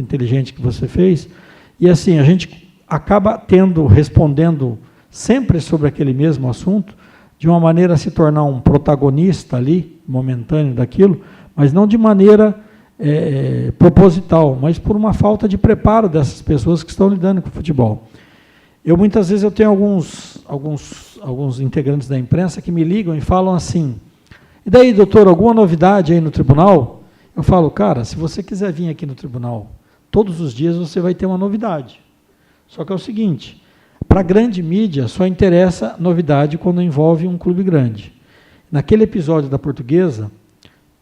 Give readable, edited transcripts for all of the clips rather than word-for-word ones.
pergunta inteligente que você fez. E assim, a gente acaba respondendo sempre sobre aquele mesmo assunto, de uma maneira a se tornar um protagonista ali, momentâneo daquilo, mas não de maneira proposital, mas por uma falta de preparo dessas pessoas que estão lidando com o futebol. Muitas vezes eu tenho alguns integrantes da imprensa que me ligam e falam assim, e daí, doutor, alguma novidade aí no tribunal? Eu falo, cara, se você quiser vir aqui no tribunal, todos os dias você vai ter uma novidade. Só que é o seguinte, para a grande mídia só interessa novidade quando envolve um clube grande. Naquele episódio da Portuguesa,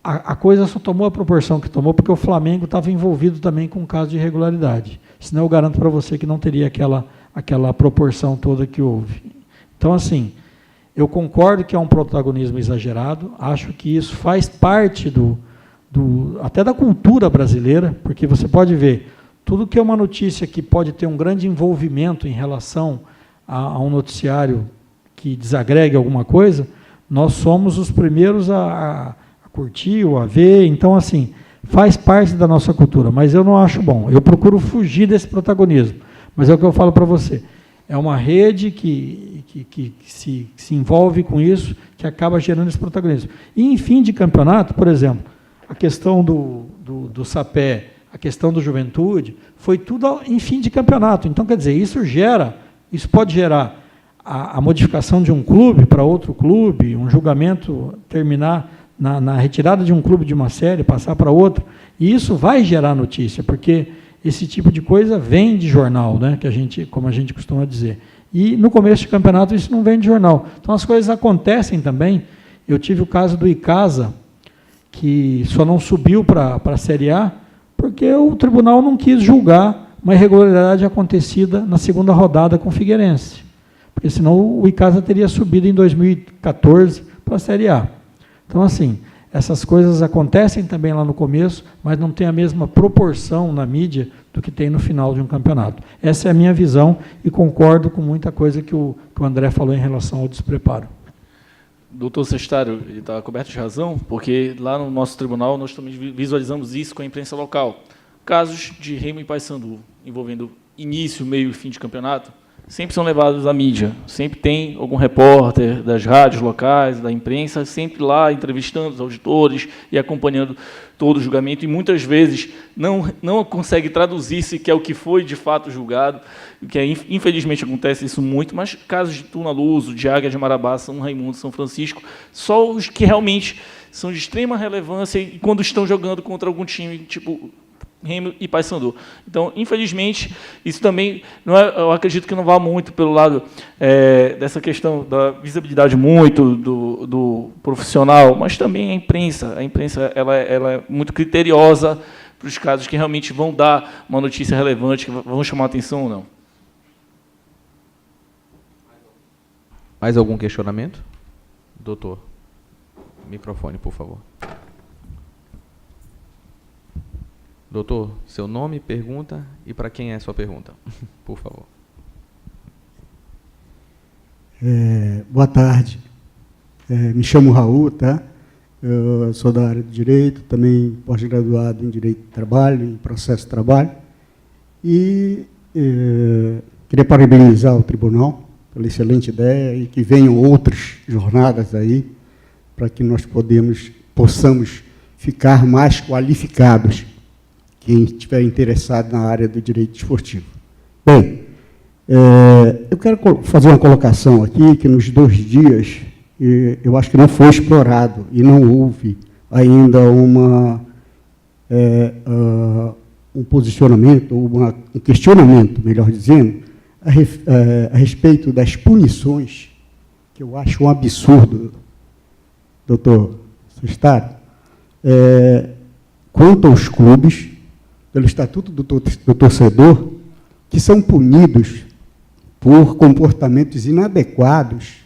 a coisa só tomou a proporção que tomou porque o Flamengo estava envolvido também com um caso de irregularidade. Senão eu garanto para você que não teria aquela proporção toda que houve. Então, assim, eu concordo que é um protagonismo exagerado, acho que isso faz parte até da cultura brasileira, porque você pode ver, tudo que é uma notícia que pode ter um grande envolvimento em relação a um noticiário que desagregue alguma coisa, nós somos os primeiros a curtir ou a ver, então, assim, faz parte da nossa cultura, mas eu não acho bom, eu procuro fugir desse protagonismo, mas é o que eu falo para você, é uma rede que se envolve com isso, que acaba gerando esse protagonismo. E em fim de campeonato, por exemplo, a questão do Sapé, a questão do Juventude, foi tudo em fim de campeonato. Então, quer dizer, isso pode gerar a modificação de um clube para outro clube, um julgamento terminar na retirada de um clube de uma série, passar para outro, e isso vai gerar notícia, porque esse tipo de coisa vem de jornal, né, como a gente costuma dizer. E no começo de campeonato isso não vem de jornal. Então as coisas acontecem também. Eu tive o caso do Icasa, que só não subiu para a Série A, porque o tribunal não quis julgar uma irregularidade acontecida na segunda rodada com o Figueirense. Porque senão o Icasa teria subido em 2014 para a Série A. Então, assim, essas coisas acontecem também lá no começo, mas não tem a mesma proporção na mídia do que tem no final de um campeonato. Essa é a minha visão e concordo com muita coisa que o André falou em relação ao despreparo. Doutor Sestário, ele está coberto de razão, porque lá no nosso tribunal nós também visualizamos isso com a imprensa local. Casos de Remo e Paysandu, envolvendo início, meio e fim de campeonato, sempre são levados à mídia. Sempre tem algum repórter das rádios locais, da imprensa, sempre lá entrevistando os auditores e acompanhando todo o julgamento, e muitas vezes não consegue traduzir sequer o que foi de fato julgado, que infelizmente acontece isso muito, mas casos de Tuna Luso, de Águia de Marabá, São Raimundo, São Francisco, só os que realmente são de extrema relevância e quando estão jogando contra algum time, tipo Remo e Paysandu. Então, infelizmente, isso também, eu acredito que não vá muito pelo lado dessa questão da visibilidade muito do profissional, mas também a imprensa. A imprensa ela é muito criteriosa para os casos que realmente vão dar uma notícia relevante, que vão chamar a atenção ou não. Mais algum questionamento? Doutor, microfone, por favor. Doutor, seu nome, pergunta e para quem é a sua pergunta, por favor. Boa tarde. Me chamo Raul, tá? Eu sou da área de Direito, também pós-graduado em Direito do Trabalho, em Processo de Trabalho. E queria parabenizar o Tribunal pela excelente ideia e que venham outras jornadas aí para que nós possamos ficar mais qualificados, quem estiver interessado na área do direito esportivo. Bem, eu quero fazer uma colocação aqui, que nos 2 dias, eu acho que não foi explorado, e não houve ainda um posicionamento, ou um questionamento, melhor dizendo, a respeito das punições, que eu acho um absurdo, doutor Sestário, quanto aos clubes, pelo Estatuto do Torcedor, que são punidos por comportamentos inadequados,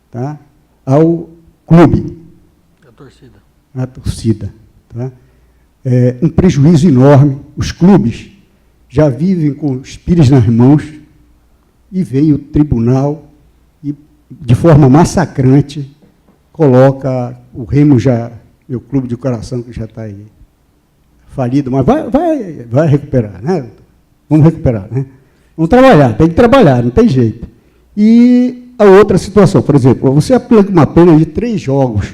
tá, ao clube. A torcida. Tá? Um prejuízo enorme. Os clubes já vivem com os pires nas mãos e vem o tribunal e, de forma massacrante, coloca o Remo, meu clube de coração, que já está aí falido, mas vai recuperar, né? Vamos recuperar, né? Vamos trabalhar, tem que trabalhar, não tem jeito. E a outra situação, por exemplo, você aplica uma pena de 3 jogos,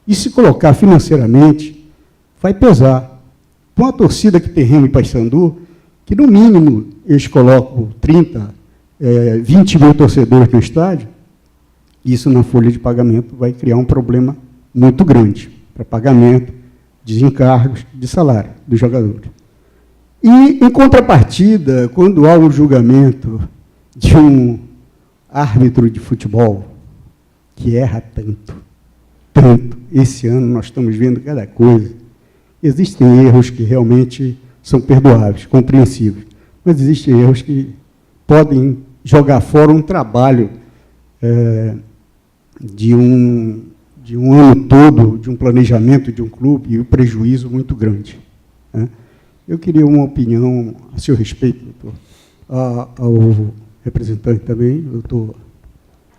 e se colocar financeiramente, vai pesar. Com a torcida que tem Remo e Paysandu, que no mínimo eles colocam 30, 20 mil torcedores no estádio, isso na folha de pagamento vai criar um problema muito grande para pagamento, desencargos de salário dos jogadores. E, em contrapartida, quando há um julgamento de um árbitro de futebol que erra tanto, esse ano nós estamos vendo cada coisa, existem erros que realmente são perdoáveis, compreensíveis, mas existem erros que podem jogar fora um trabalho de um ano todo, de um planejamento de um clube, e um prejuízo muito grande, né? Eu queria uma opinião a seu respeito, doutor, ao representante também, doutor,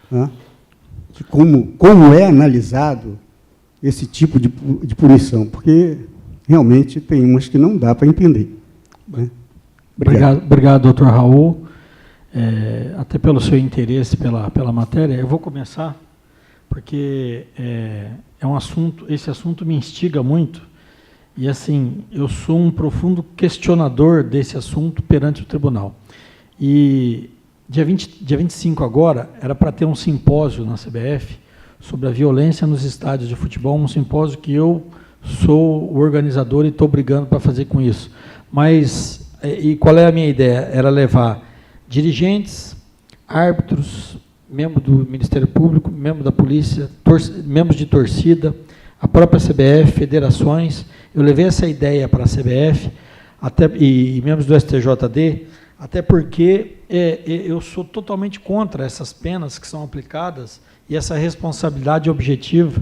né? De como é analisado esse tipo de punição, porque realmente tem umas que não dá para entender, né? Obrigado, doutor Raul, até pelo seu interesse pela matéria. Eu vou começar, porque esse assunto me instiga muito, e assim, eu sou um profundo questionador desse assunto perante o tribunal. E dia 25 agora, era para ter um simpósio na CBF sobre a violência nos estádios de futebol, um simpósio que eu sou o organizador e estou brigando para fazer com isso. Mas, e qual é a minha ideia? Era levar dirigentes, árbitros, membros do Ministério Público, membros da polícia, membros de torcida, a própria CBF, federações. Eu levei essa ideia para a CBF e membros do STJD, até porque eu sou totalmente contra essas penas que são aplicadas e essa responsabilidade objetiva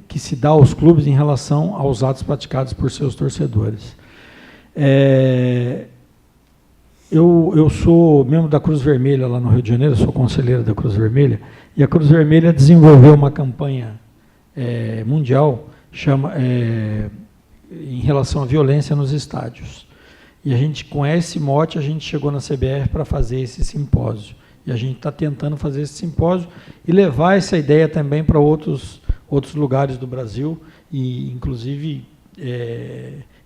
que se dá aos clubes em relação aos atos praticados por seus torcedores. Eu sou membro da Cruz Vermelha lá no Rio de Janeiro, sou conselheiro da Cruz Vermelha, e a Cruz Vermelha desenvolveu uma campanha mundial em relação à violência nos estádios. E a gente, com esse mote, a gente chegou na CBF para fazer esse simpósio. E a gente está tentando fazer esse simpósio e levar essa ideia também para outros lugares do Brasil, e inclusive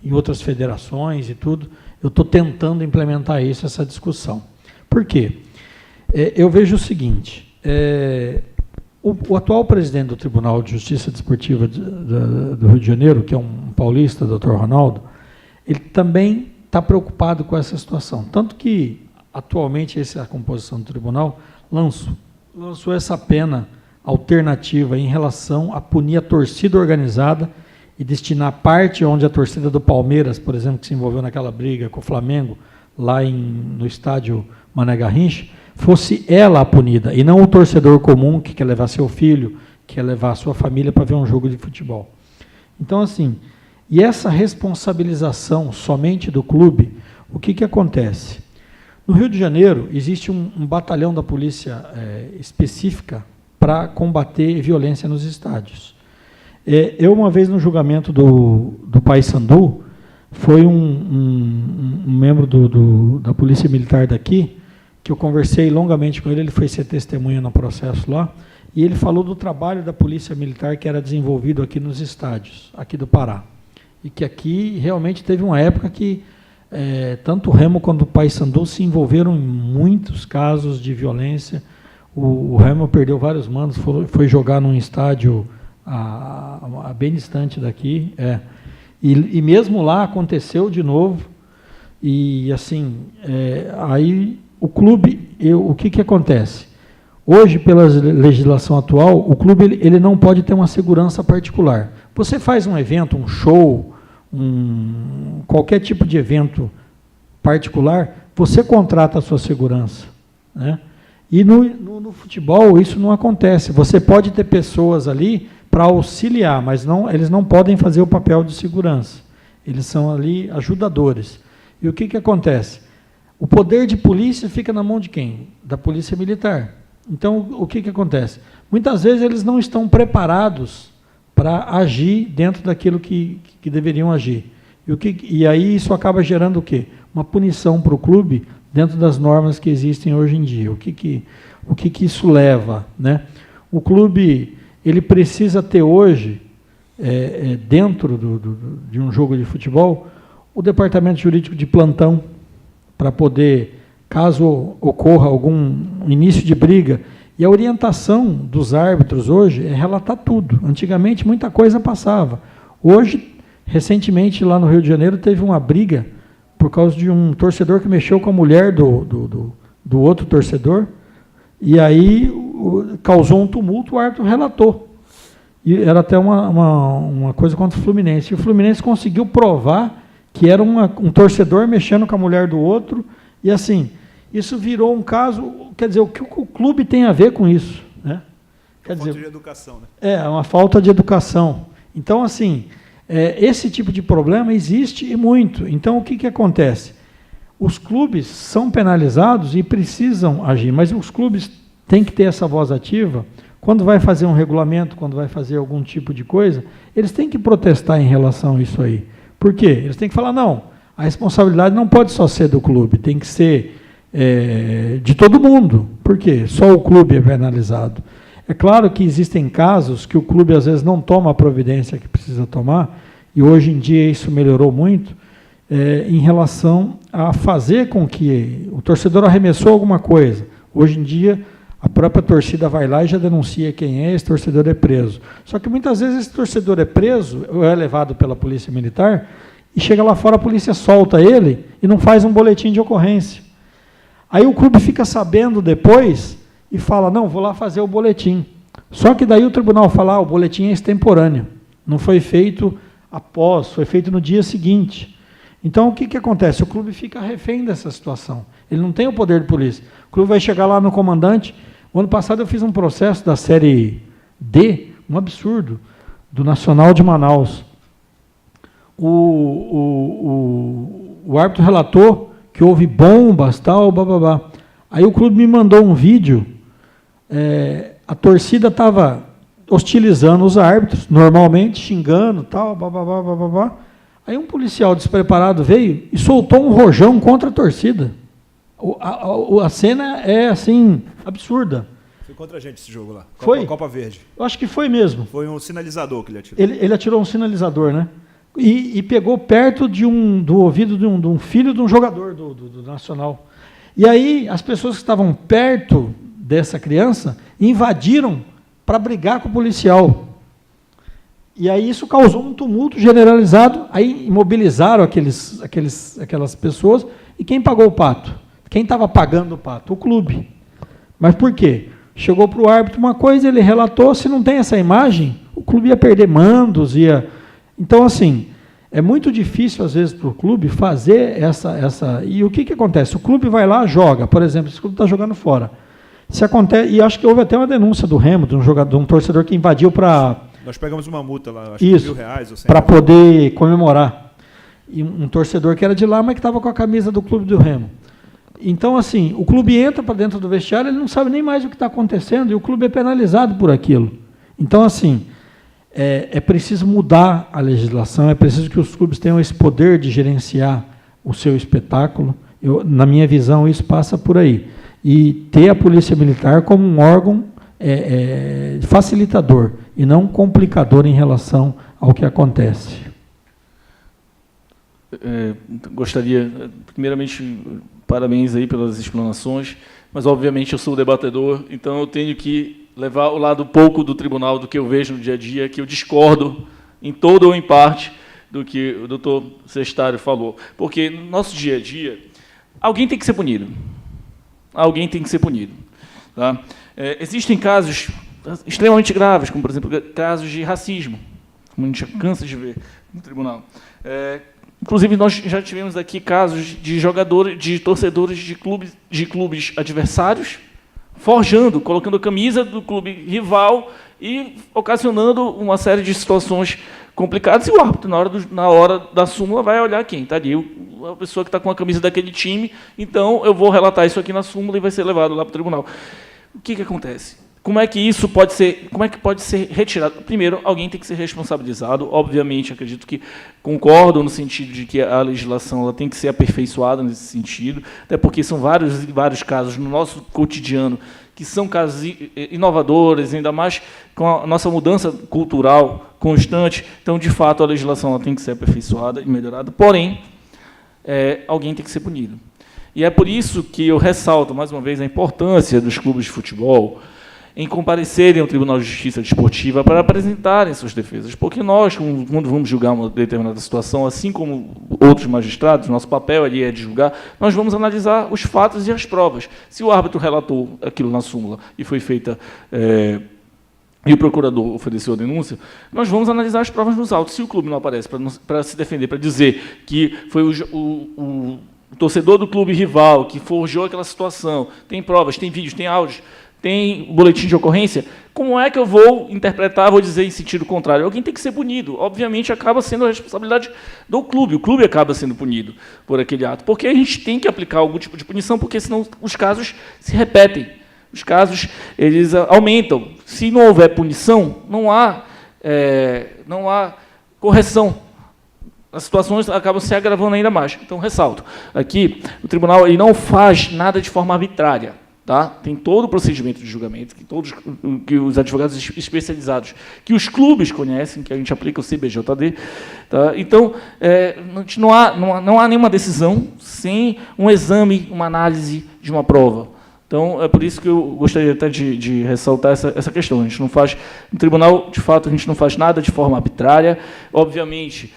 em outras federações e tudo. Eu estou tentando implementar essa discussão. Por quê? Eu vejo o seguinte, o atual presidente do Tribunal de Justiça Desportiva do Rio de Janeiro, que é um paulista, doutor Ronaldo, ele também está preocupado com essa situação. Tanto que, atualmente, a composição do tribunal lançou essa pena alternativa em relação a punir a torcida organizada e destinar parte onde a torcida do Palmeiras, por exemplo, que se envolveu naquela briga com o Flamengo, lá no estádio Mané Garrincha, fosse ela a punida, e não o torcedor comum que quer levar seu filho, que quer levar a sua família para ver um jogo de futebol. Então, assim, e essa responsabilização somente do clube, o que acontece? No Rio de Janeiro, existe um batalhão da polícia específica para combater violência nos estádios. Eu, uma vez, no julgamento do Paysandu, foi um membro da Polícia Militar daqui, que eu conversei longamente com ele, ele foi ser testemunha no processo lá, e ele falou do trabalho da Polícia Militar que era desenvolvido aqui nos estádios, aqui do Pará. E que aqui realmente teve uma época que tanto o Remo quanto o Paysandu se envolveram em muitos casos de violência. O Remo perdeu vários mandos, foi jogar num estádio bem distante daqui. E mesmo lá aconteceu de novo. E assim, aí o clube, o que acontece? Hoje, pela legislação atual, o clube ele não pode ter uma segurança particular. Você faz um evento, um show, qualquer tipo de evento particular, você contrata a sua segurança, né? E no futebol isso não acontece. Você pode ter pessoas ali para auxiliar, mas eles não podem fazer o papel de segurança. Eles são ali ajudadores. E o que acontece? O poder de polícia fica na mão de quem? Da Polícia Militar. Então, o que acontece? Muitas vezes eles não estão preparados para agir dentro daquilo que deveriam agir. E aí isso acaba gerando o quê? Uma punição para o clube dentro das normas que existem hoje em dia. O que isso leva, né? O clube ele precisa ter hoje, dentro de um jogo de futebol, o departamento jurídico de plantão, para poder, caso ocorra algum início de briga, e a orientação dos árbitros hoje é relatar tudo. Antigamente muita coisa passava. Hoje, recentemente, lá no Rio de Janeiro, teve uma briga por causa de um torcedor que mexeu com a mulher do outro torcedor, e aí causou um tumulto, o árbitro relatou. E era até uma coisa contra o Fluminense. E o Fluminense conseguiu provar que era um torcedor mexendo com a mulher do outro, e assim, isso virou um caso, quer dizer, o que o clube tem a ver com isso? Né? Quer dizer, falta de educação, né? É, uma falta de educação. Então, assim, esse tipo de problema existe e muito. Então, o que acontece? Os clubes são penalizados e precisam agir, mas os clubes têm que ter essa voz ativa. Quando vai fazer um regulamento, quando vai fazer algum tipo de coisa, eles têm que protestar em relação a isso aí. Por quê? Eles têm que falar, não, a responsabilidade não pode só ser do clube, tem que ser de todo mundo. Por quê? Só o clube é penalizado. É claro que existem casos que o clube às vezes não toma a providência que precisa tomar, e hoje em dia isso melhorou muito, em relação a fazer com que o torcedor arremessou alguma coisa. Hoje em dia, a própria torcida vai lá e já denuncia quem é, esse torcedor é preso. Só que muitas vezes esse torcedor é preso, ou é levado pela polícia militar, e chega lá fora, a polícia solta ele e não faz um boletim de ocorrência. Aí o clube fica sabendo depois e fala, não, vou lá fazer o boletim. Só que daí o tribunal fala, o boletim é extemporâneo, não foi feito após, foi feito no dia seguinte. Então, o que acontece? O clube fica refém dessa situação. Ele não tem o poder de polícia. O clube vai chegar lá no comandante. O ano passado eu fiz um processo da Série D, um absurdo, do Nacional de Manaus. O árbitro relatou que houve bombas, tal, bababá. Aí o clube me mandou um vídeo, a torcida estava hostilizando os árbitros, normalmente, xingando, tal, bababá, bababá. Aí um policial despreparado veio e soltou um rojão contra a torcida. A cena é, assim, absurda. Foi contra a gente esse jogo lá. Foi? Copa Verde. Eu acho que foi mesmo. Foi um sinalizador que ele atirou. Ele atirou um sinalizador, né? E pegou perto do ouvido de um filho de um jogador do Nacional. E aí as pessoas que estavam perto dessa criança invadiram para brigar com o policial. E aí isso causou um tumulto generalizado, aí imobilizaram aquelas pessoas, e quem pagou o pato? Quem estava pagando o pato? O clube. Mas por quê? Chegou para o árbitro uma coisa, ele relatou, se não tem essa imagem, o clube ia perder mandos, ia... Então, assim, é muito difícil, às vezes, para o clube fazer essa... E o que acontece? O clube vai lá, joga, por exemplo, esse clube está jogando fora. Se acontece, e acho que houve até uma denúncia do Remo, de um torcedor que invadiu para... Nós pegamos uma multa lá, acho que R$1.000 ou R$100. Para poder comemorar. E um torcedor que era de lá, mas que estava com a camisa do clube do Remo. Então, assim, o clube entra para dentro do vestiário, ele não sabe nem mais o que está acontecendo, e o clube é penalizado por aquilo. Então, assim, é preciso mudar a legislação, é preciso que os clubes tenham esse poder de gerenciar o seu espetáculo. Na minha visão, isso passa por aí. E ter a Polícia Militar como um órgão facilitador, e não complicador em relação ao que acontece. Gostaria, primeiramente, parabéns aí pelas explanações, mas obviamente eu sou o debatedor, então eu tenho que levar o lado pouco do tribunal, do que eu vejo no dia a dia, que eu discordo em todo ou em parte do que o doutor Sestário falou. Porque no nosso dia a dia, alguém tem que ser punido. Alguém tem que ser punido. Tá? Existem casos extremamente graves, como, por exemplo, casos de racismo, como a gente já cansa de ver no tribunal. Inclusive, nós já tivemos aqui casos de jogadores, de torcedores de clubes adversários, forjando, colocando a camisa do clube rival e ocasionando uma série de situações complicadas. E o árbitro, na hora da súmula, vai olhar quem está ali, a pessoa que está com a camisa daquele time, então eu vou relatar isso aqui na súmula e vai ser levado lá para o tribunal. O que acontece? Como é que isso pode ser retirado? Primeiro, alguém tem que ser responsabilizado. Obviamente, acredito que concordo no sentido de que a legislação ela tem que ser aperfeiçoada nesse sentido, até porque são vários casos no nosso cotidiano que são casos inovadores, ainda mais com a nossa mudança cultural constante. Então, de fato, a legislação ela tem que ser aperfeiçoada e melhorada, porém, alguém tem que ser punido. E é por isso que eu ressalto, mais uma vez, a importância dos clubes de futebol em comparecerem ao Tribunal de Justiça Desportiva para apresentarem suas defesas. Porque nós, quando vamos julgar uma determinada situação, assim como outros magistrados, nosso papel ali é de julgar, nós vamos analisar os fatos e as provas. Se o árbitro relatou aquilo na súmula e foi feita... e o procurador ofereceu a denúncia, nós vamos analisar as provas nos autos. Se o clube não aparece para se defender, para dizer que foi o torcedor do clube rival que forjou aquela situação, tem provas, tem vídeos, tem áudios, tem boletim de ocorrência, como é que eu vou interpretar, vou dizer em sentido contrário? Alguém tem que ser punido. Obviamente, acaba sendo a responsabilidade do clube. O clube acaba sendo punido por aquele ato. Porque a gente tem que aplicar algum tipo de punição, porque senão os casos se repetem. Os casos eles aumentam. Se não houver punição, não há correção. As situações acabam se agravando ainda mais. Então, ressalto, aqui o tribunal ele não faz nada de forma arbitrária. Tá? Tem todo o procedimento de julgamento, que os advogados especializados, que os clubes conhecem, que a gente aplica o CBJD. Tá? Então, não há nenhuma decisão sem um exame, uma análise de uma prova. Então, é por isso que eu gostaria até de ressaltar essa questão. A gente não faz, no tribunal, de fato, a gente não faz nada de forma arbitrária. Obviamente,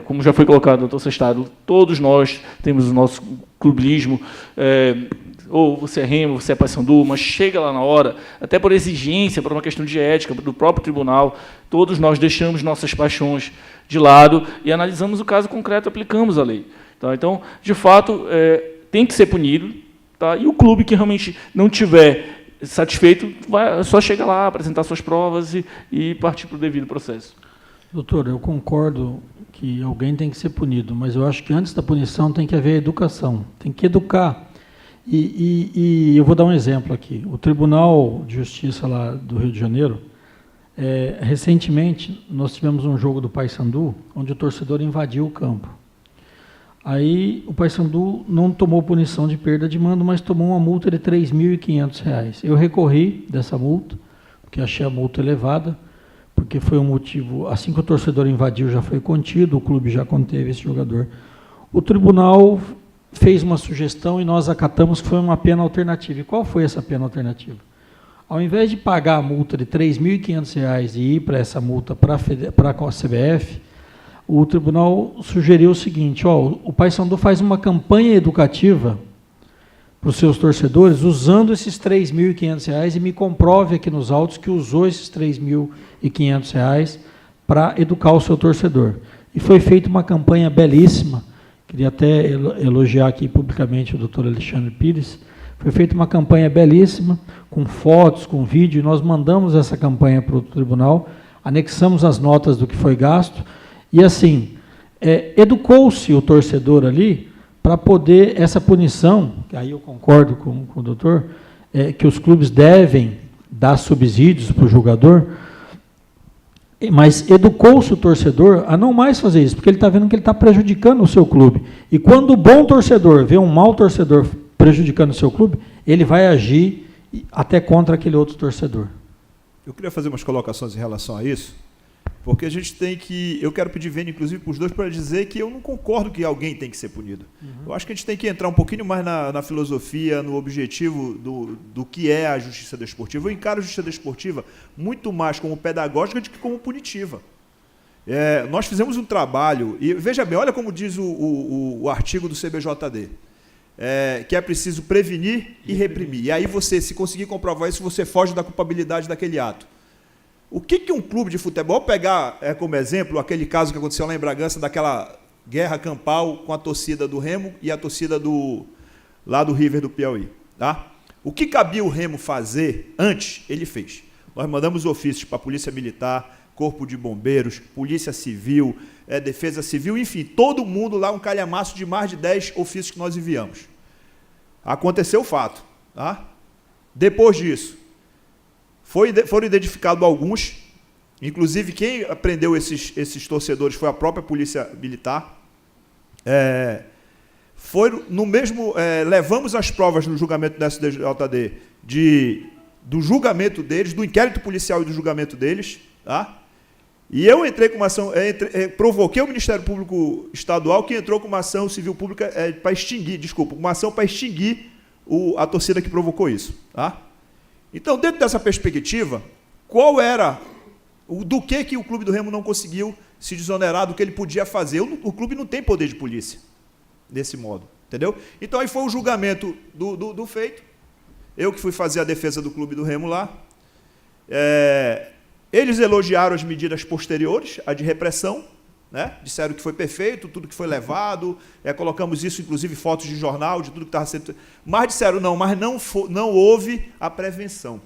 como já foi colocado, doutor Sestado, todos nós temos o nosso clubismo, ou você é Remo, você é Paysandu, mas chega lá na hora, até por exigência, por uma questão de ética do próprio tribunal, todos nós deixamos nossas paixões de lado e analisamos o caso concreto e aplicamos a lei. Tá? Então, de fato, tem que ser punido, tá? E o clube que realmente não tiver satisfeito, só chega lá, apresentar suas provas e partir para o devido processo. Doutor, eu concordo que alguém tem que ser punido, mas eu acho que antes da punição tem que haver educação, tem que educar. E eu vou dar um exemplo aqui. O Tribunal de Justiça lá do Rio de Janeiro, recentemente, nós tivemos um jogo do Paysandu, onde o torcedor invadiu o campo. Aí o Paysandu não tomou punição de perda de mando, mas tomou uma multa de R$ 3.500. Eu recorri dessa multa, porque achei a multa elevada, porque foi um motivo, assim que o torcedor invadiu, já foi contido, o clube já conteve esse jogador. O tribunal fez uma sugestão e nós acatamos que foi uma pena alternativa. E qual foi essa pena alternativa? Ao invés de pagar a multa de R$ 3.500 e ir para essa multa para a CBF, o tribunal sugeriu o seguinte: o Paysandu faz uma campanha educativa para os seus torcedores usando esses R$ 3.500 e me comprove aqui nos autos que usou esses R$ 3.500 para educar o seu torcedor. E foi feita uma campanha belíssima. Queria até elogiar aqui publicamente o doutor Alexandre Pires. Foi feita uma campanha belíssima, com fotos, com vídeo, e nós mandamos essa campanha para o tribunal, anexamos as notas do que foi gasto, e assim, educou-se o torcedor ali para poder, essa punição, que aí eu concordo com o doutor, que os clubes devem dar subsídios para o jogador, mas educou-se o torcedor a não mais fazer isso, porque ele está vendo que ele está prejudicando o seu clube. E quando o bom torcedor vê um mau torcedor prejudicando o seu clube, ele vai agir até contra aquele outro torcedor. Eu queria fazer umas colocações em relação a isso, porque a gente tem que... Eu quero pedir vênia, inclusive, para os dois, para dizer que eu não concordo que alguém tem que ser punido. Eu acho que a gente tem que entrar um pouquinho mais na filosofia, no objetivo do que é a justiça desportiva. Eu encaro a justiça desportiva muito mais como pedagógica do que como punitiva. Nós fizemos um trabalho, e veja bem, olha como diz o artigo do CBJD, que é preciso prevenir e reprimir. E aí você, se conseguir comprovar isso, você foge da culpabilidade daquele ato. O que um clube de futebol, pegar como exemplo aquele caso que aconteceu lá em Bragança, daquela guerra campal com a torcida do Remo e a torcida lá do River do Piauí. Tá? O que cabia o Remo fazer antes, ele fez. Nós mandamos ofícios para a Polícia Militar, Corpo de Bombeiros, Polícia Civil, Defesa Civil, enfim, todo mundo lá, um calhamaço de mais de 10 ofícios que nós enviamos. Aconteceu o fato. Tá? Depois disso, Foram identificados alguns, inclusive quem prendeu esses torcedores foi a própria Polícia Militar. Levamos as provas no julgamento do STJD do julgamento deles, do inquérito policial e do julgamento deles, tá? E eu entrei com uma ação, provoquei o Ministério Público Estadual, que entrou com uma ação civil pública para extinguir, uma ação para extinguir a torcida que provocou isso, tá? Então, dentro dessa perspectiva, qual era do que o Clube do Remo não conseguiu se desonerar do que ele podia fazer? O clube não tem poder de polícia, desse modo, entendeu? Então, aí foi o julgamento do feito, eu que fui fazer a defesa do Clube do Remo lá. Eles elogiaram as medidas posteriores, a de repressão, né? Disseram que foi perfeito, tudo que foi levado, colocamos isso, inclusive, fotos de jornal, de tudo que estava sendo... Mas disseram, não houve a prevenção.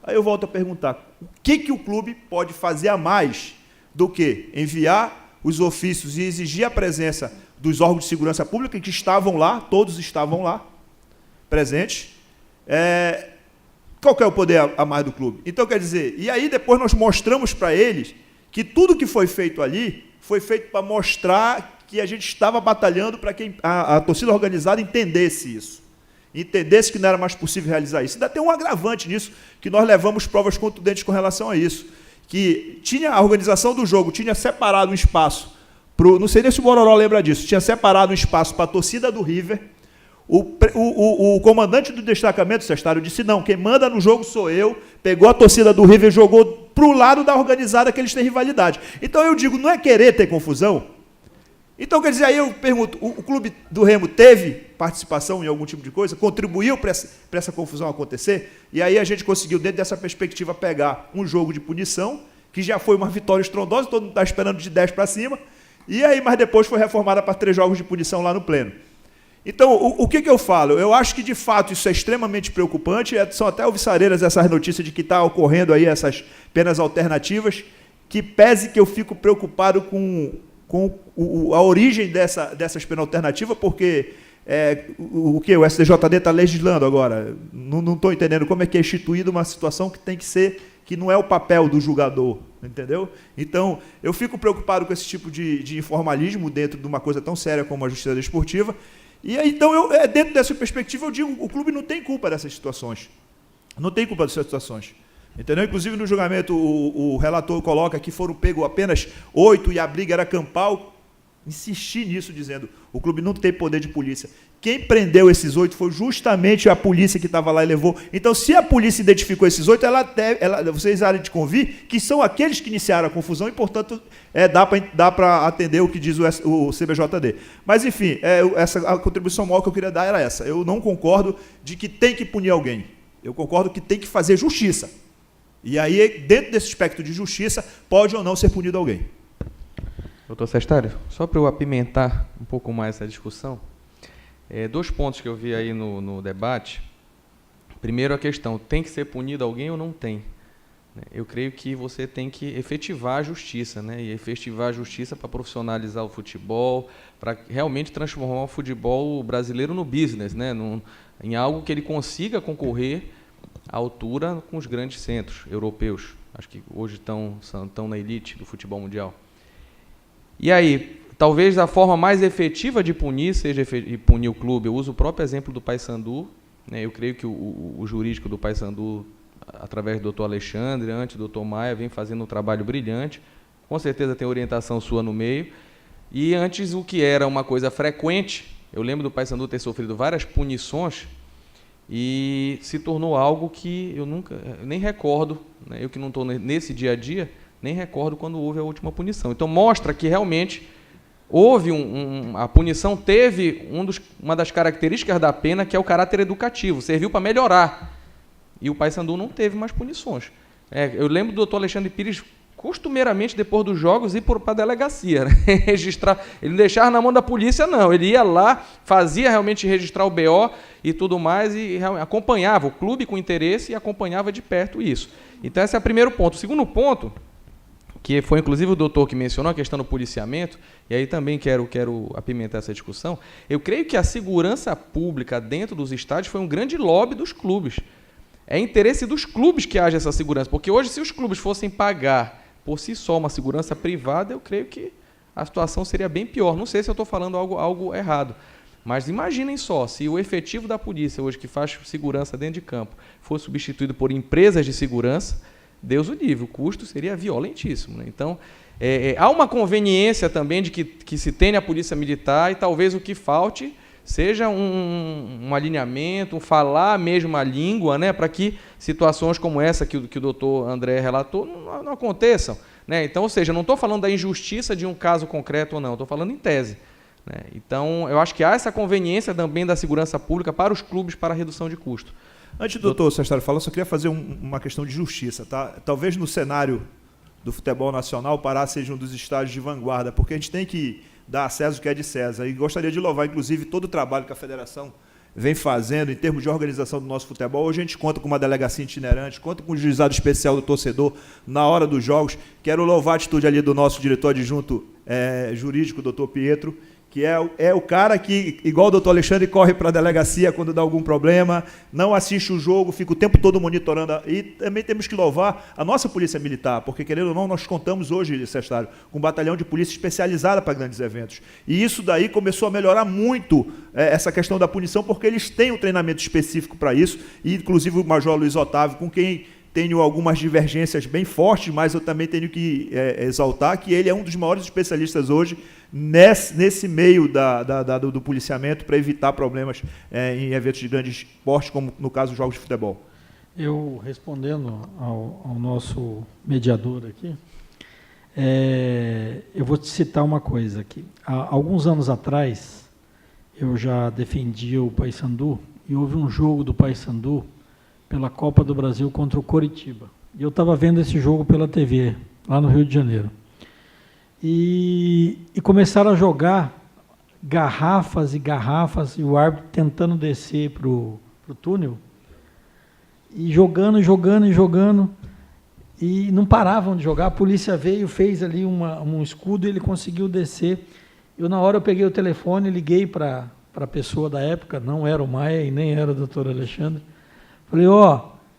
Aí eu volto a perguntar, o que o clube pode fazer a mais do que enviar os ofícios e exigir a presença dos órgãos de segurança pública, que estavam lá, todos estavam lá, presentes? Qual que é o poder a mais do clube? Então, quer dizer, e aí depois nós mostramos para eles que tudo que foi feito ali foi feito para mostrar que a gente estava batalhando para que a torcida organizada entendesse isso. Entendesse que não era mais possível realizar isso. Ainda tem um agravante nisso, que nós levamos provas contundentes com relação a isso. Que tinha a organização do jogo, tinha separado um espaço, não sei nem se o Bororó lembra disso, tinha separado um espaço para a torcida do River. O comandante do destacamento, Sestário, disse, não, quem manda no jogo sou eu, pegou a torcida do River e jogou para o lado da organizada, que eles têm rivalidade. Então eu digo, não é querer ter confusão? Então, quer dizer, aí eu pergunto, o Clube do Remo teve participação em algum tipo de coisa? Contribuiu para essa confusão acontecer? E aí a gente conseguiu, dentro dessa perspectiva, pegar um jogo de punição, que já foi uma vitória estrondosa, todo mundo está esperando de 10 para cima, e aí, mas depois foi reformada para 3 jogos de punição lá no Pleno. Então, o que eu falo? Eu acho que, de fato, isso é extremamente preocupante. São até alvissareiras essas notícias de que está ocorrendo aí essas penas alternativas, que pese que eu fico preocupado com a origem dessas penas alternativas, porque o STJD está legislando agora. Não estou entendendo como é que é instituída uma situação que tem que ser, que não é o papel do julgador, entendeu? Então, eu fico preocupado com esse tipo de informalismo dentro de uma coisa tão séria como a justiça desportiva. E aí, então, dentro dessa perspectiva, eu digo, o clube não tem culpa dessas situações. Não tem culpa dessas situações. Entendeu? Inclusive, no julgamento, o relator coloca que foram pegos apenas 8 e a briga era campal. Insisti nisso, dizendo, o clube não tem poder de polícia. Quem prendeu esses 8 foi justamente a polícia que estava lá e levou. Então, se a polícia identificou esses 8, vocês há de convir que são aqueles que iniciaram a confusão e, portanto, dá para atender o que diz o CBJD. Mas, enfim, a contribuição maior que eu queria dar era essa. Eu não concordo de que tem que punir alguém. Eu concordo que tem que fazer justiça. E aí, dentro desse aspecto de justiça, pode ou não ser punido alguém. Doutor Sestário, só para eu apimentar um pouco mais essa discussão, 2 pontos que eu vi aí no debate. Primeiro, a questão, tem que ser punido alguém ou não tem? Eu creio que você tem que efetivar a justiça, né? E efetivar a justiça para profissionalizar o futebol, para realmente transformar o futebol brasileiro no business, né? Em algo que ele consiga concorrer à altura com os grandes centros europeus. Acho que hoje estão na elite do futebol mundial. E aí, talvez a forma mais efetiva de punir seja punir o clube. Eu uso o próprio exemplo do Paysandu, né? Eu creio que o jurídico do Paysandu, através do doutor Alexandre, antes do doutor Maia, vem fazendo um trabalho brilhante. Com certeza tem orientação sua no meio. E antes, o que era uma coisa frequente, eu lembro do Paysandu ter sofrido várias punições, e se tornou algo que eu nem recordo, né? Eu que não estou nesse dia a dia, nem recordo quando houve a última punição. Então, mostra que realmente houve a punição teve uma das características da pena, que é o caráter educativo, serviu para melhorar. E o Paysandu não teve mais punições. Eu lembro do doutor Alexandre Pires, costumeiramente, depois dos jogos, ir para a delegacia, né? Registrar. Ele não deixava na mão da polícia, não. Ele ia lá, fazia realmente registrar o BO e tudo mais, e acompanhava o clube com interesse e acompanhava de perto isso. Então, esse é o primeiro ponto. O segundo ponto, que foi inclusive o doutor que mencionou a questão do policiamento, e aí também quero apimentar essa discussão, eu creio que a segurança pública dentro dos estádios foi um grande lobby dos clubes. é interesse dos clubes que haja essa segurança, porque hoje, se os clubes fossem pagar por si só uma segurança privada, eu creio que a situação seria bem pior. Não sei se eu estou falando algo errado, mas imaginem só, se o efetivo da polícia hoje que faz segurança dentro de campo fosse substituído por empresas de segurança, Deus o livre, o custo seria violentíssimo, né? Então, há uma conveniência também de que se tenha a polícia militar, e talvez o que falte seja um alinhamento, um falar a mesma língua, né, para que situações como essa que o doutor André relatou não aconteçam, né? Então, ou seja, não estou falando da injustiça de um caso concreto ou não, estou falando em tese, né? Então, eu acho que há essa conveniência também da segurança pública para os clubes para a redução de custo. Antes do doutor Sestário falar, só queria fazer uma questão de justiça. Tá? Talvez no cenário do futebol nacional, o Pará seja um dos estádios de vanguarda, porque a gente tem que dar a César o que é de César. E gostaria de louvar, inclusive, todo o trabalho que a federação vem fazendo em termos de organização do nosso futebol. Hoje a gente conta com uma delegacia itinerante, conta com o juizado especial do torcedor na hora dos jogos. Quero louvar a atitude ali do nosso diretor adjunto jurídico, doutor Pietro, que é o cara que, igual o doutor Alexandre, corre para a delegacia quando dá algum problema, não assiste o jogo, fica o tempo todo monitorando. E também temos que louvar a nossa polícia militar, porque, querendo ou não, nós contamos hoje, Sestário, com um batalhão de polícia especializada para grandes eventos. E isso daí começou a melhorar muito essa questão da punição, porque eles têm um treinamento específico para isso, e inclusive o Major Luiz Otávio, com quem tenho algumas divergências bem fortes, mas eu também tenho que exaltar que ele é um dos maiores especialistas hoje nesse meio do policiamento para evitar problemas em eventos de grande porte, como no caso dos jogos de futebol. Eu, respondendo ao nosso mediador aqui, eu vou te citar uma coisa aqui. Há alguns anos atrás, eu já defendia o Paysandu, e houve um jogo do Paysandu pela Copa do Brasil contra o Coritiba. E eu estava vendo esse jogo pela TV, lá no Rio de Janeiro. E começaram a jogar garrafas e garrafas, e o árbitro tentando descer para o túnel, e jogando, e não paravam de jogar. A polícia veio, fez ali um escudo, e ele conseguiu descer. Na hora eu peguei o telefone, liguei para a pessoa da época, não era o Maia e nem era o doutor Alexandre. Falei,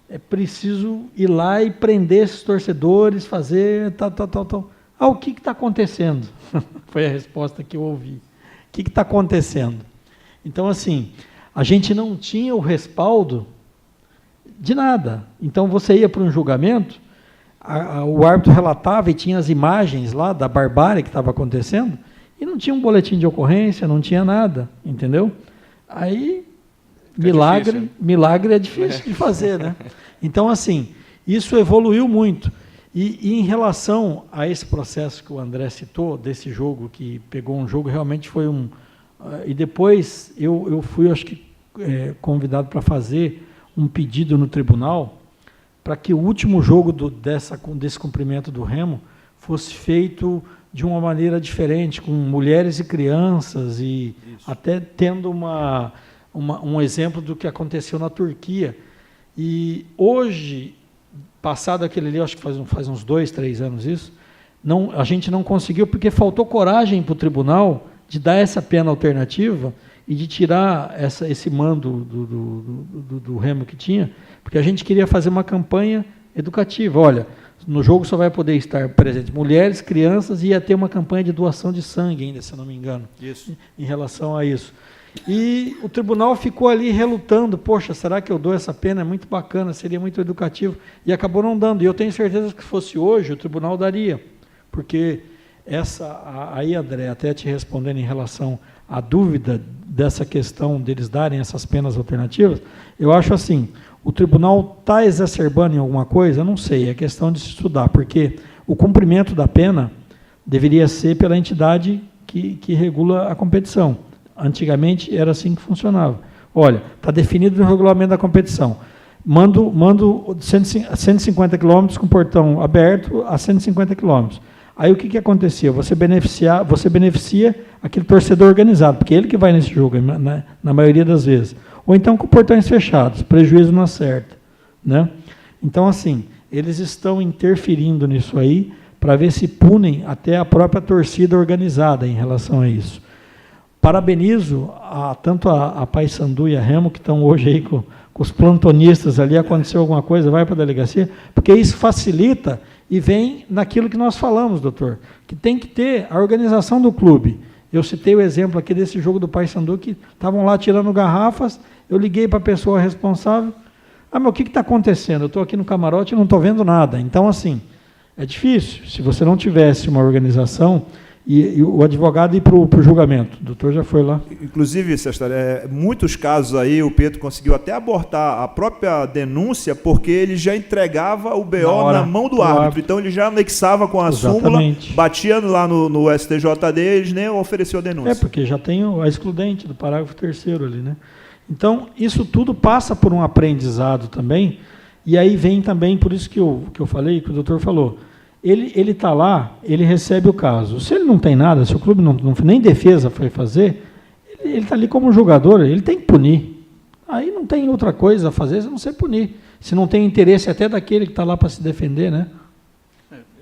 é preciso ir lá e prender esses torcedores, fazer tal. O que está acontecendo? Foi a resposta que eu ouvi. O que está acontecendo? Então, assim, a gente não tinha o respaldo de nada. Então, você ia para um julgamento, o árbitro relatava e tinha as imagens lá da barbárie que estava acontecendo, e não tinha um boletim de ocorrência, não tinha nada, entendeu? Aí... Milagre é difícil de fazer, né? Então, assim, isso evoluiu muito. E em relação a esse processo que o André citou, desse jogo, que pegou um jogo, realmente foi e depois eu fui, acho que, convidado para fazer um pedido no tribunal para que o último jogo desse cumprimento do Remo fosse feito de uma maneira diferente, com mulheres e crianças, e isso, até tendo um exemplo do que aconteceu na Turquia. E hoje, passado aquele ali, acho que faz uns 2, 3 anos isso, a gente não conseguiu, porque faltou coragem para o tribunal de dar essa pena alternativa e de tirar esse mando do Remo que tinha, porque a gente queria fazer uma campanha educativa. Olha, no jogo só vai poder estar presente mulheres, crianças, e ia ter uma campanha de doação de sangue ainda, se eu não me engano, isso, em relação a isso. E o tribunal ficou ali relutando, poxa, será que eu dou essa pena? É muito bacana, seria muito educativo, e acabou não dando. E eu tenho certeza que se fosse hoje, o tribunal daria, porque aí, André, até te respondendo em relação à dúvida dessa questão deles darem essas penas alternativas, eu acho assim, o tribunal está exacerbando em alguma coisa? Eu não sei, é questão de se estudar, porque o cumprimento da pena deveria ser pela entidade que regula a competição. Antigamente era assim que funcionava. Olha, está definido no regulamento da competição. Mando 150 quilômetros com portão aberto a 150 quilômetros. Aí o que acontecia? Você beneficia aquele torcedor organizado, porque é ele que vai nesse jogo, na maioria das vezes. Ou então com portões fechados, prejuízo não acerta, né? Então, assim, eles estão interferindo nisso aí para ver se punem até a própria torcida organizada em relação a isso. parabenizo tanto a Paysandu e a Remo, que estão hoje aí com os plantonistas ali, aconteceu alguma coisa, vai para a delegacia, porque isso facilita e vem naquilo que nós falamos, doutor, que tem que ter a organização do clube. Eu citei o exemplo aqui desse jogo do Paysandu, que estavam lá tirando garrafas, eu liguei para a pessoa responsável, mas o que está acontecendo? Eu estou aqui no camarote e não estou vendo nada. Então, assim, é difícil. Se você não tivesse uma organização e o advogado ir para o julgamento. O doutor já foi lá. Inclusive, Sestari, muitos casos aí o Pedro conseguiu até abortar a própria denúncia porque ele já entregava o BO na mão do árbitro. Então ele já anexava com a súmula, batia lá no STJD e eles nem ofereceu a denúncia. Porque já tem a excludente do parágrafo 3º ali, né? Então, isso tudo passa por um aprendizado também, e aí vem também, por isso que eu falei, que o doutor falou, ele está lá, ele recebe o caso. Se ele não tem nada, se o clube nem defesa foi fazer, ele está ali como jogador, ele tem que punir. Aí não tem outra coisa a fazer se não ser punir. Se não tem interesse até daquele que está lá para se defender, né?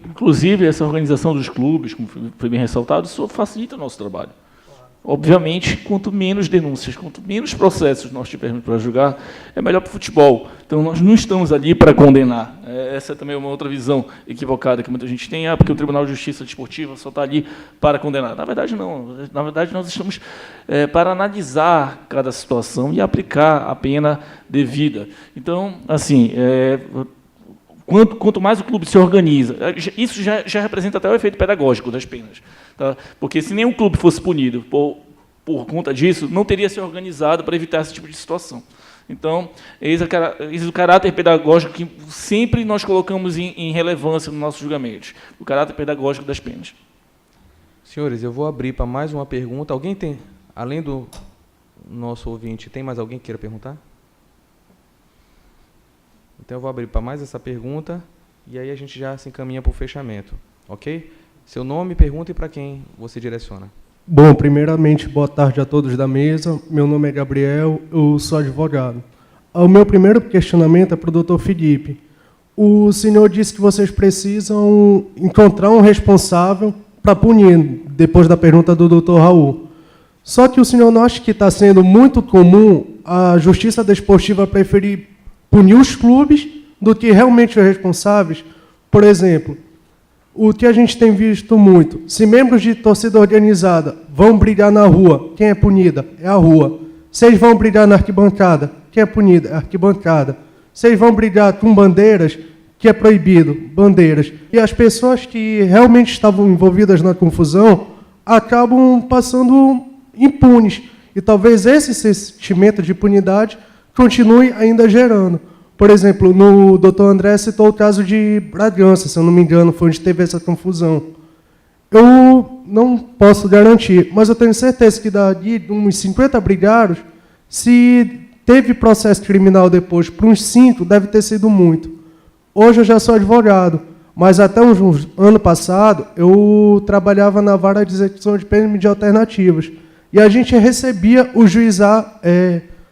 Inclusive, essa organização dos clubes, como foi bem ressaltado, isso facilita o nosso trabalho. Obviamente, quanto menos denúncias, quanto menos processos nós tivermos para julgar, é melhor para o futebol. Então, nós não estamos ali para condenar. Essa é também uma outra visão equivocada que muita gente tem, porque o Tribunal de Justiça Desportiva só está ali para condenar. Na verdade, não. Na verdade, nós estamos para analisar cada situação e aplicar a pena devida. Então, assim, quanto mais o clube se organiza, isso já representa até o efeito pedagógico das penas. Tá? Porque se nenhum clube fosse punido por conta disso, não teria se organizado para evitar esse tipo de situação. Então, esse é o caráter pedagógico que sempre nós colocamos em relevância nos nossos julgamentos, o caráter pedagógico das penas. Senhores, eu vou abrir para mais uma pergunta. Alguém tem, além do nosso ouvinte, tem mais alguém que queira perguntar? Então, eu vou abrir para mais essa pergunta e aí a gente já se encaminha para o fechamento, ok? Seu nome, pergunta e para quem você direciona. Bom, primeiramente, boa tarde a todos da mesa. Meu nome é Gabriel, eu sou advogado. O meu primeiro questionamento é para o doutor Felipe. O senhor disse que vocês precisam encontrar um responsável para punir, depois da pergunta do doutor Raul. Só que o senhor não acha que está sendo muito comum a Justiça Desportiva preferir punir os clubes do que realmente os responsáveis? Por exemplo, o que a gente tem visto muito, se membros de torcida organizada vão brigar na rua, quem é punida? É a rua. Se eles vão brigar na arquibancada, quem é punida? É a arquibancada. Se eles vão brigar com bandeiras, que é proibido? Bandeiras. E as pessoas que realmente estavam envolvidas na confusão acabam passando impunes. E talvez esse sentimento de impunidade continue ainda gerando. Por exemplo, o doutor André citou o caso de Bragança, se eu não me engano, foi onde teve essa confusão. Eu não posso garantir, mas eu tenho certeza que dali de uns 50 brigados, se teve processo criminal depois, para uns 5, deve ter sido muito. Hoje eu já sou advogado, mas até um ano passado eu trabalhava na vara de execução de penas de alternativas. E a gente recebia o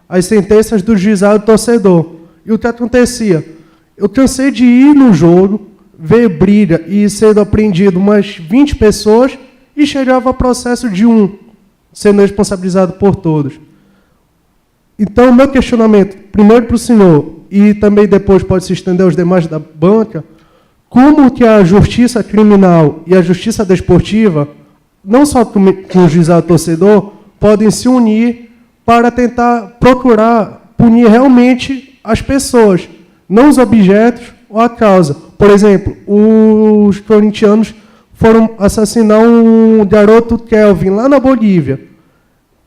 as sentenças do juizado torcedor. E o que acontecia? Eu cansei de ir no jogo, ver briga e sendo apreendido umas 20 pessoas e chegava a processo de um, sendo responsabilizado por todos. Então, o meu questionamento, primeiro para o senhor, e também depois pode se estender aos demais da banca, como que a justiça criminal e a justiça desportiva, não só com o juizado torcedor, podem se unir para tentar procurar punir realmente as pessoas, não os objetos ou a causa. Por exemplo, os corintianos foram assassinar um garoto Kelvin lá na Bolívia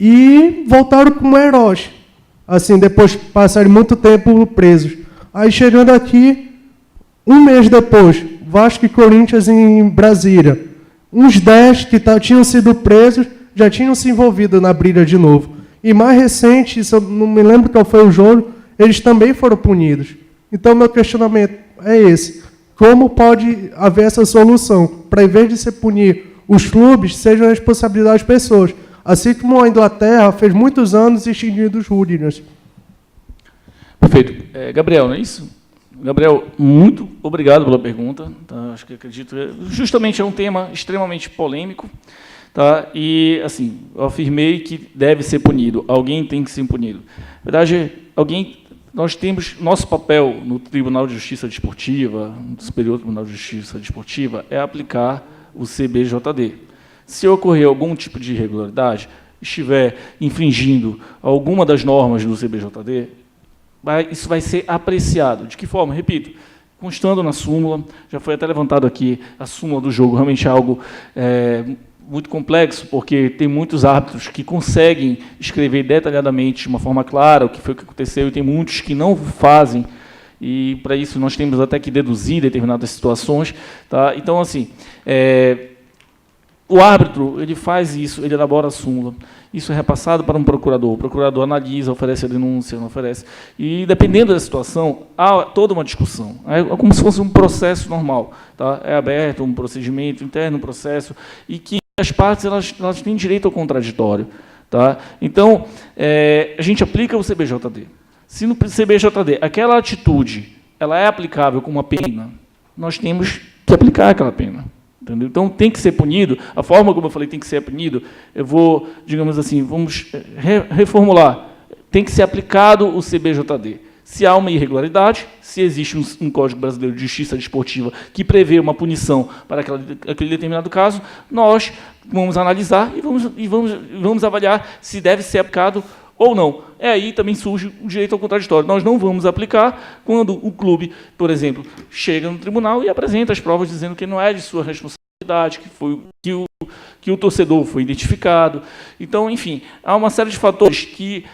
e voltaram como heróis. Assim, depois de passarem muito tempo presos. Aí, chegando aqui, um mês depois, Vasco e Corinthians em Brasília. Uns 10 que tinham sido presos já tinham se envolvido na briga de novo. E mais recente, eu não me lembro qual foi o jogo, eles também foram punidos. Então, meu questionamento é esse. Como pode haver essa solução? Para, em vez de se punir os clubes, sejam responsabilidade das pessoas. Assim como a Inglaterra fez muitos anos extinguindo os hooligans. Perfeito. Gabriel, não é isso? Gabriel, muito obrigado pela pergunta. Tá? Acredito que justamente é um tema extremamente polêmico. Tá? E, assim, eu afirmei que deve ser punido. Alguém tem que ser punido. Na verdade, nós temos nosso papel no Tribunal de Justiça Desportiva, no Superior Tribunal de Justiça Desportiva, é aplicar o CBJD. Se ocorrer algum tipo de irregularidade, estiver infringindo alguma das normas do CBJD, isso vai ser apreciado. De que forma? Repito, constando na súmula, já foi até levantado aqui, a súmula do jogo realmente é algo muito complexo, porque tem muitos árbitros que conseguem escrever detalhadamente, de uma forma clara, o que foi que aconteceu, e tem muitos que não fazem, e para isso nós temos até que deduzir determinadas situações. Tá? Então, assim, o árbitro, ele faz isso, ele elabora a súmula, isso é repassado para um procurador, o procurador analisa, oferece a denúncia, não oferece, e dependendo da situação, há toda uma discussão, é como se fosse um processo normal, tá? É aberto um procedimento interno, um processo, e que as partes elas têm direito ao contraditório. Tá? Então, a gente aplica o CBJD. Se no CBJD aquela atitude ela é aplicável com uma pena, nós temos que aplicar aquela pena. Entendeu? Então, tem que ser punido. A forma como eu falei tem que ser punido, eu vou, digamos assim, vamos reformular. Tem que ser aplicado o CBJD. Se há uma irregularidade, se existe um Código Brasileiro de Justiça Desportiva que prevê uma punição para aquele determinado caso, nós vamos analisar e vamos avaliar se deve ser aplicado ou não. Aí também surge o direito ao contraditório. Nós não vamos aplicar quando o clube, por exemplo, chega no tribunal e apresenta as provas dizendo que não é de sua responsabilidade, que o torcedor foi identificado. Então, enfim, há uma série de fatores que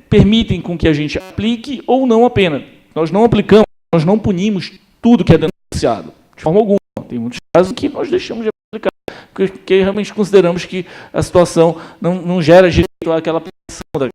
permitem com que a gente aplique ou não a pena. Nós não aplicamos, nós não punimos tudo que é denunciado, de forma alguma. Tem muitos casos que nós deixamos de aplicar, porque realmente consideramos que a situação não gera direito àquela aplicação da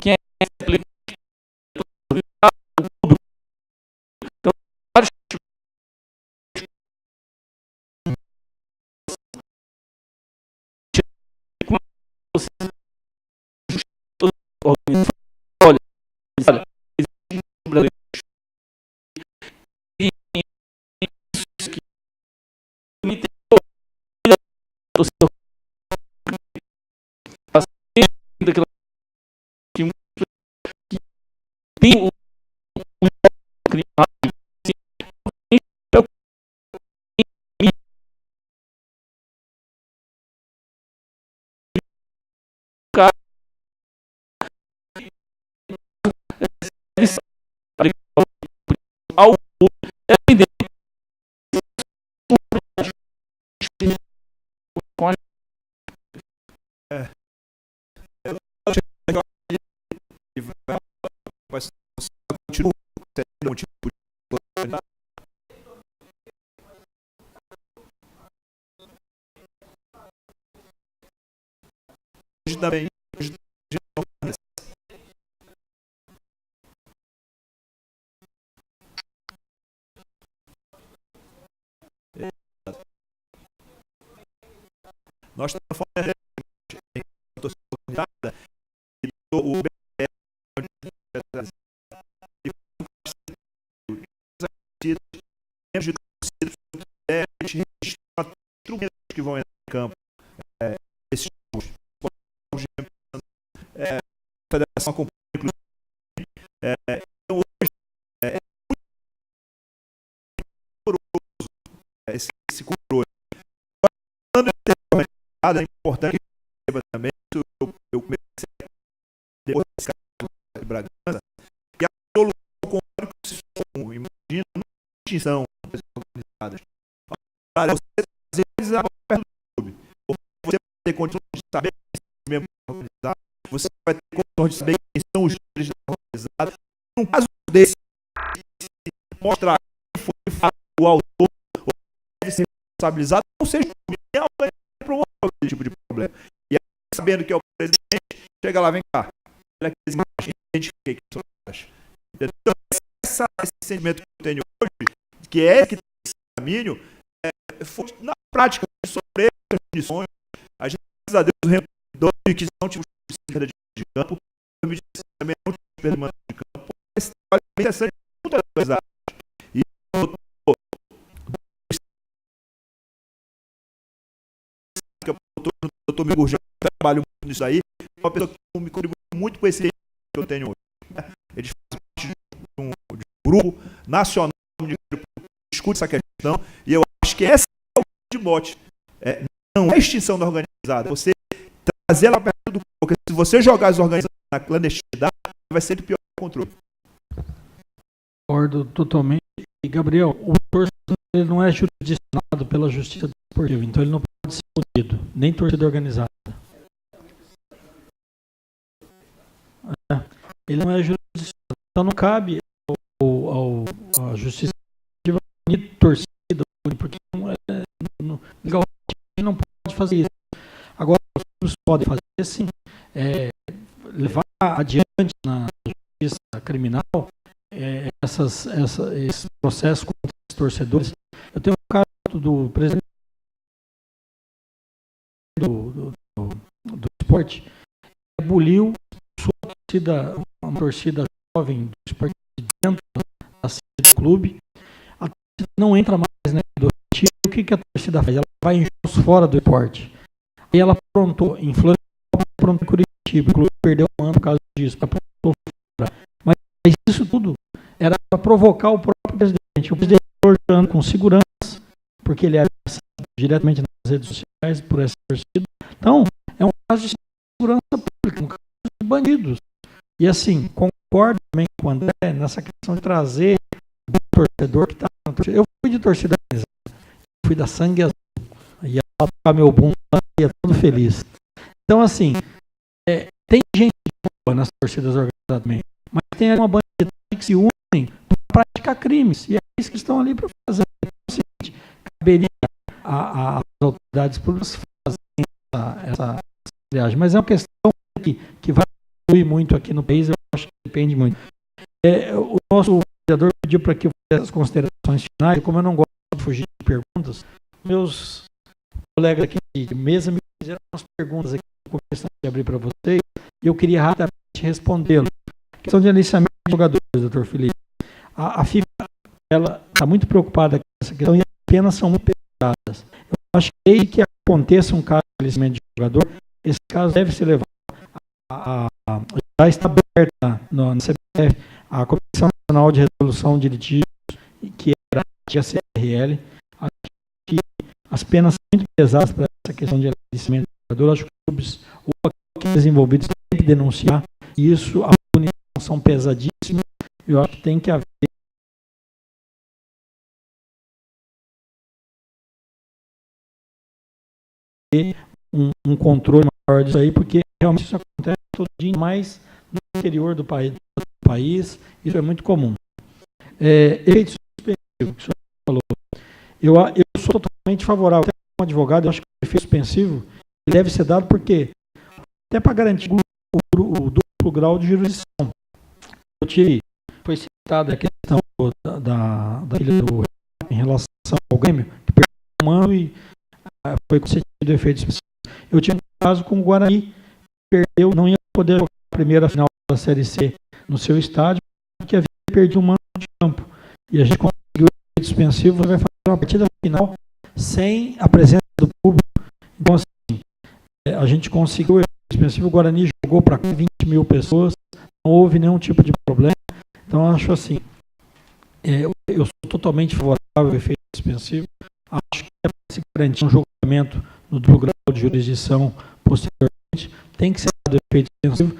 quem aplica o público. Então, vários olha, tem o crime ao depender com a continua um tipo de hoje também nós estamos falando o instrumentos que vão entrar em campo, esses jogos, a federação acompanha, então hoje é muito doloroso esse controle. Falando em é importante que perceba também, eu comecei depois desse caso de Bragança, que a solução contrária que se imagina não é distinção das organizadas. Você às vezes é perto do clube, ou você vai ter condições de saber quem é organizado, você vai ter condições de saber quem são os líderes da organizada. Num caso desse, mostrar quem foi o autor, ou deve ser responsabilizado, não seja alguém promover esse tipo de problema. E aí, sabendo que é o presidente, chega lá, vem cá, olha aqueles imagens, identifiquei que são as. Então, esse sentimento que eu tenho hoje, que é que tem esse caminho, foi na prática, sobre as condições. A gente, graças a Deus, o Remo 2015 não tive perda de campo, 2016 também não tive perda de campo. Esse trabalho é bem interessante, muito atualizado. E o doutor Miguel Gurgel trabalha muito nisso aí, é uma pessoa que me contribui muito com esse que eu tenho hoje. Eles fazem parte de um grupo nacional que discute essa questão, e eu acho que esse é o grande mote. Não é a extinção da organizada, você trazer ela perto do controle, porque se você jogar as organizações na clandestinidade, vai ser pior o controle. Concordo totalmente. E, Gabriel, o torcedor ele não é jurisdicionado pela justiça desportiva, então ele não pode ser punido, nem torcida organizada. Ele não é jurisdicionado, então não cabe à justiça desportiva punir torcida, porque legal, não pode fazer isso. Agora, os clubes podem fazer assim, levar adiante na justiça criminal esse processo contra os torcedores. Eu tenho um caso do presidente do esporte, que aboliu uma torcida jovem do esporte dentro da sede do clube. A torcida não entra mais, né, do retiro. O que a torcida faz? Ela vai em jogos fora do esporte. Aí ela aprontou em Florianópolis, aprontou em Curitiba. O clube perdeu um ano por causa disso. Aprontou fora. Mas isso tudo era para provocar o próprio presidente. O presidente torturando com segurança, porque ele é diretamente nas redes sociais por essa torcida. Então, é um caso de segurança pública, um caso de bandidos. E assim, concordo também com o André nessa questão de trazer o torcedor que está na torcida. Eu fui de torcida organizada, fui da Sangue Azul, ia tocar meu bumbo e ia todo feliz. Então, assim, tem gente boa nas torcidas organizadas também, mas tem uma bandidagem que se unem para praticar crimes, e é isso que estão ali para fazer. Então, é o seguinte, caberia às autoridades públicas fazerem essa triagem, mas é uma questão que vai fluir muito aqui no país, eu acho que depende muito. O nosso vereador pediu para que eu fizesse as considerações finais, e como eu não gosto de fugir de perguntas, meus colegas aqui de mesa me fizeram umas perguntas aqui que eu comecei a abrir para vocês, e eu queria rapidamente respondê-lo. A questão de aliciamento de jogadores, doutor Felipe. A FIFA está muito preocupada com essa questão e as penas são muito pesadas. Eu acho que desde que aconteça um caso de aliciamento de jogador, esse caso deve ser levado já está aberta na CBF a Comissão Nacional de Resolução de Litígios, que era a CRL. Acho que as penas são muito pesadas para essa questão de aliciamento de jogador. Acho que os clubes ou aqueles envolvidos têm que denunciar isso. As punições são pesadíssimas. Eu acho que tem que haver um controle maior disso aí, porque realmente isso acontece todo dia, mais no interior do país, isso é muito comum. Efeito suspensivo, que o senhor falou. Eu sou totalmente favorável, até como advogado, eu acho que o efeito suspensivo ele deve ser dado porque, até para garantir o duplo grau de jurisdição. Foi citada a questão da filha do em relação ao Grêmio, que perdeu um ano e foi concedido o efeito suspensivo. Eu tive um caso com o Guarani, perdeu, não ia poder jogar a primeira final da Série C no seu estádio, porque havia perdido um mando de campo. E a gente conseguiu o efeito suspensivo, vai fazer uma partida final sem a presença do público. Então, assim, a gente conseguiu o efeito suspensivo, o Guarani jogou para 20 mil pessoas, não houve nenhum tipo de problema. Então, eu acho assim, eu sou totalmente favorável ao efeito suspensivo. Acho que é para se garantir um julgamento no duplo grau de jurisdição posteriormente, tem que ser dado efeito suspensivo.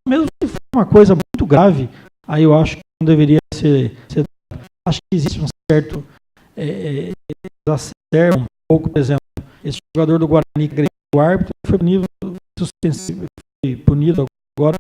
Mesmo se for uma coisa muito grave, aí eu acho que não deveria ser acho que existe um certo exacerbo um pouco, por exemplo, esse jogador do Guarani que agrediu o árbitro foi punido suspensivo, foi punido